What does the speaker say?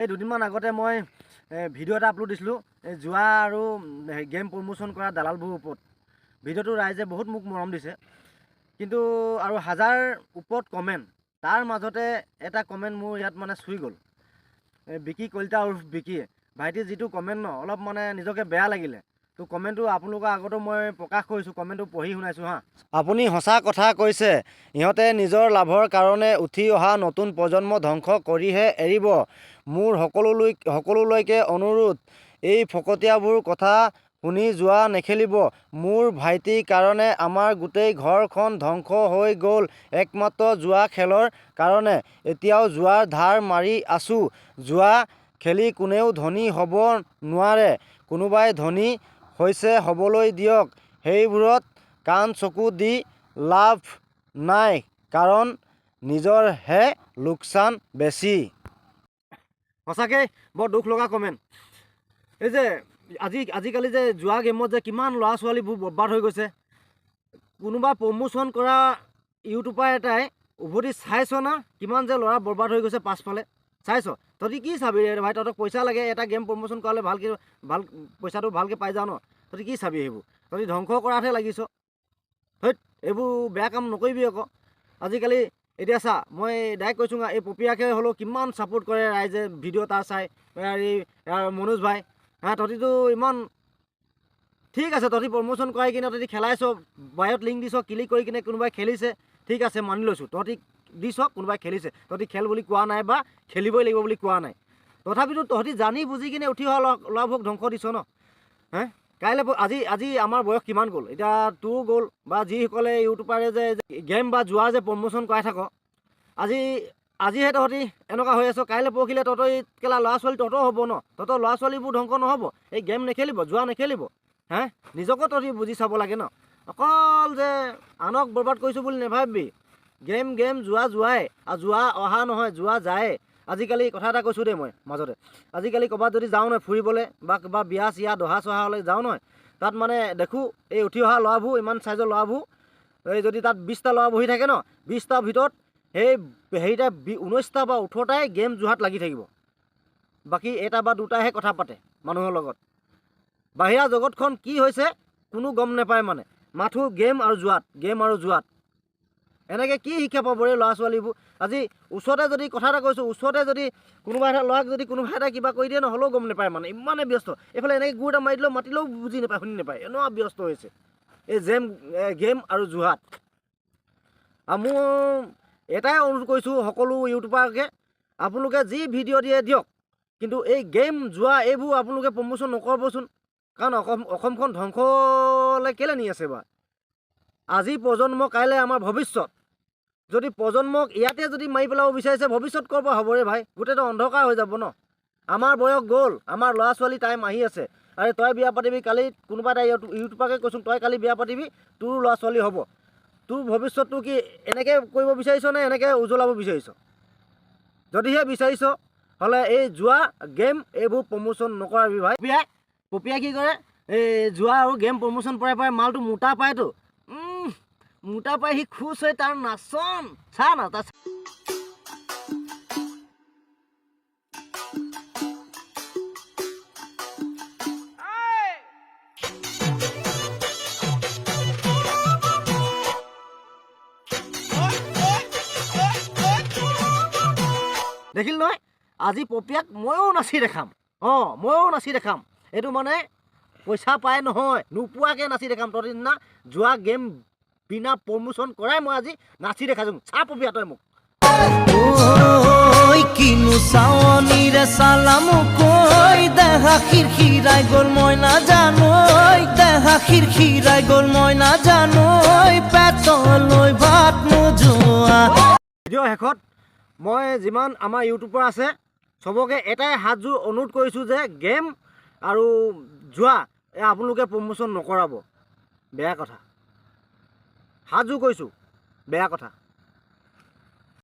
এই দুদিনমান আগতে মই ভিডিঅ' এটা আপলোড দিছিলোঁ জুৱা আৰু গেম প্ৰমোশ্যন কৰা দালালবোৰৰ ওপৰত। ভিডিঅ'টো ৰাইজে বহুত মোক মৰম দিছে, কিন্তু আৰু 1000 ওপৰত কমেণ্ট, তাৰ মাজতে এটা কমেণ্ট মোৰ ইয়াত মানে চুই গ'ল। বিকি কলিতা উৰ্ফ বিকিয়ে ভাইটি যিটো কমেণ্ট অলপ মানে নিজকে বেয়া লাগিলে, তো কমেণ্টটো আপোনালোকৰ আগতো মই প্ৰকাশ কৰিছোঁ, কমেণ্টটো পঢ়ি শুনাইছোঁ হা। আপুনি সঁচা কথা কৈছে, ইহঁতে নিজৰ লাভৰ কাৰণে উঠি অহা নতুন প্ৰজন্ম ধ্বংস কৰিহে এৰিব। মোৰ সকলোলৈকে অনুৰোধ, এই ফকতীয়াবোৰ কথা শুনি জুৱা নেখেলিব। মোৰ ভাইটিৰ কাৰণে আমাৰ গোটেই ঘৰখন ধ্বংস হৈ গ'ল একমাত্ৰ জুৱা খেলৰ কাৰণে। এতিয়াও জুৱাৰ ধাৰ মাৰি আছোঁ। জুৱা খেলি কোনেও ধনী হ'ব নোৱাৰে, কোনোবাই ধনী হৈছে হ'বলৈ দিয়ক। সেইবোৰত কাণ চকু দি লাভ নাই, কাৰণ নিজৰহে লোকচান বেছি। সঁচাকৈ বৰ দুখ লগা কমেণ্ট। এই যে আজিকালি যে জুৱা গেমত যে কিমান ল'ৰা ছোৱালীবোৰ বৰবাদ হৈ গৈছে। কোনোবা প্ৰমোশ্যন কৰা ইউটিউবাৰ এটাই উভতি চাইছ না কিমান যে ল'ৰা বৰবাদ হৈ গৈছে পাছফালে, চাইছ? তহঁতি কি চাবি ভাই? তহঁতক পইচা লাগে, এটা গেম প্ৰমোশ্যন কৰালে ভাল পইচাটো ভালকৈ পাই যাওঁ ন, তহঁতি কি চাবি? সেইবোৰ তহঁতি ধ্বংস কৰাতহে লাগিছ। হেইত, এইবোৰ বেয়া কাম নকৰিবি আকৌ। আজিকালি এতিয়া চা, মই ডাইৰেক্ট কৈছোঁ, এই পপিয়াকে হ'লেও কিমান ছাপোৰ্ট কৰে ৰাইজে, ভিডিঅ' তাৰ চাই। মনোজ ভাই, তহঁতিতো ইমান ঠিক আছে, তহঁতি প্ৰমোশ্যন কৰাই কিনে তহঁতি খেলাইছ, বায়'ত লিংক দিছ, ক্লিক কৰি কিনে কোনোবাই খেলিছে, ঠিক আছে মানি লৈছোঁ। তহঁতি দিছ, কোনোবাই খেলিছে, তহঁতি খেল বুলি কোৱা নাই বা খেলিবই লাগিব বুলি কোৱা নাই। তথাপিতো তহঁতি জানি বুজি কিনে উঠি অহা ল'ৰাবোৰক ধ্বংস দিছ ন। কাইলৈ আজি আমাৰ বয়স কিমান গ'ল, এতিয়া তোৰ গ'ল, বা যিসকলে ইউটিউবাৰে যে গেম বা জুৱা যে প্ৰমোশ্যন কৰাই থাক, আজিহে তহঁতি এনেকুৱা হৈ আছ। কাইলৈ পৰহিলে তহঁতৰ কেলা ল'ৰা ছোৱালী তহঁতৰ হ'ব ন, তহঁতৰ ল'ৰা ছোৱালীবোৰ ধ্বংস নহ'ব? এই গেম নেখেলিব, জুৱা নেখেলিব? নিজকো তহঁতি বুজি চাব লাগে ন। অকল যে আনক বৰবাদ কৰিছোঁ বুলি নেভাবিবি। গেম জুৱাই, আৰু জুৱা অহা নহয়, জুৱা যায়। আজিকালি কথা এটা কৈছোঁ দেই, মই মাজতে আজিকালি ক'ৰবাত যদি যাওঁ নহয় ফুৰিবলৈ, বা কিবা বিয়া চিয়া দহা চহা হ'লে যাওঁ নহয়, তাত মানে দেখোঁ এই উঠি অহা ল'ৰাবোৰ, ইমান চাইজৰ ল'ৰাবোৰ, এই যদি তাত 20টা ল'ৰা বহি থাকে ন, 20টাৰ ভিতৰত সেই হেৰিটা 19টা বা 18টাই গেম জুহাত লাগি থাকিব। বাকী এটা বা দুটাহে কথা পাতে মানুহৰ লগত। বাহিৰা জগতখন কি হৈছে কোনো গম নাপায়, মানে মাথো গেম আৰু জুৱাত। এনেকৈ কি শিক্ষা পাব এই ল'ৰা ছোৱালীবোৰ? আজি ওচৰতে যদি কথা এটা কৈছোঁ, ওচৰতে যদি কোনোবা এটা ল'ৰাক যদি কোনোবা এটা কিবা কৰি দিয়ে নহ'লেও গম নাপায়, মানে ইমানে ব্যস্ত। এইফালে এনেকৈ গুৰ এটা মাতিলেও বুজি নাপায়, শুনি নাপায়, এনেকুৱা ব্যস্ত হৈছে এই গেম আৰু জুহাত। আৰু মোৰ এটাই অনুৰোধ কৰিছোঁ সকলো ইউটিউবাৰকে, আপোনালোকে যি ভিডিঅ' দিয়ে দিয়ক, কিন্তু এই গেম জুৱা এইবোৰ আপোনালোকে প্ৰমোশ্যন নকৰিবচোন। কাৰণ অসমখন ধ্বংসলৈ কেলৈ নি আছে বা? আজি প্ৰজন্ম, কাইলৈ আমাৰ ভৱিষ্যত। যদি প্ৰজন্মক ইয়াতে যদি মাৰি পেলাব বিচাৰিছে, ভৱিষ্যত ক'ৰ পৰা হ'ব ৰে ভাই? গোটেইটো অন্ধকাৰ হৈ যাব ন। আমাৰ বয়স গ'ল, আমাৰ ল'ৰা ছোৱালী টাইম আহি আছে। আৰে তই বিয়া পাতিবি কালি, কোনোবা এটা ইউটিউবাৰকে কৈছোঁ, তই কালি বিয়া পাতিবি, তোৰ ল'ৰা ছোৱালী হ'ব। তোৰ ভৱিষ্যতটো কি এনেকৈ কৰিব বিচাৰিছ নে এনেকৈ উজ্বলাব বিচাৰিছ? যদিহে বিচাৰিছ হ'লে এই জুৱা গেম এইবোৰ প্ৰমোশ্যন নকৰাবি ভাই। পপিয়াই কি কৰে, এই জুৱা আৰু গেম প্ৰমোশ্যন পাই মালটো মোটা পায়তো, মোটা পাই সি খুচ হৈ তাৰ নাচন চা না তাৰ। দেখিল নহয়, আজি পপিয়াক ময়ো নাচি দেখাম। ময়ো নাচি দেখাম। এইটো মানে পইচা পাই নহয়, নোপোৱাকৈ নাচি দেখাম। তহঁতি দিনা জুৱা গেম বিনা প্ৰমোশ্যন কৰাই মই আজি নাচি দেখাইছোঁ। চা পপিয়া তই মোক। কিনো চাৱনীৰে চালাম কৈ, দেহা খিৰখিৰাই গ'ল মই নাজানো, দেহা খিৰখিৰাই গ'ল মই নাজানো, পেটলৈ ভাত নোযোৱা। ভিডিঅ' শেষত মই যিমান আমাৰ ইউটিউবাৰ আছে চবকে এটাই হাতযোৰ অনুৰোধ কৰিছোঁ যে গেম আৰু জুৱা আপোনালোকে প্ৰমোশ্যন নকৰাব। বেয়া কথা, হাতযোৰ কৈছোঁ, বেয়া কথা।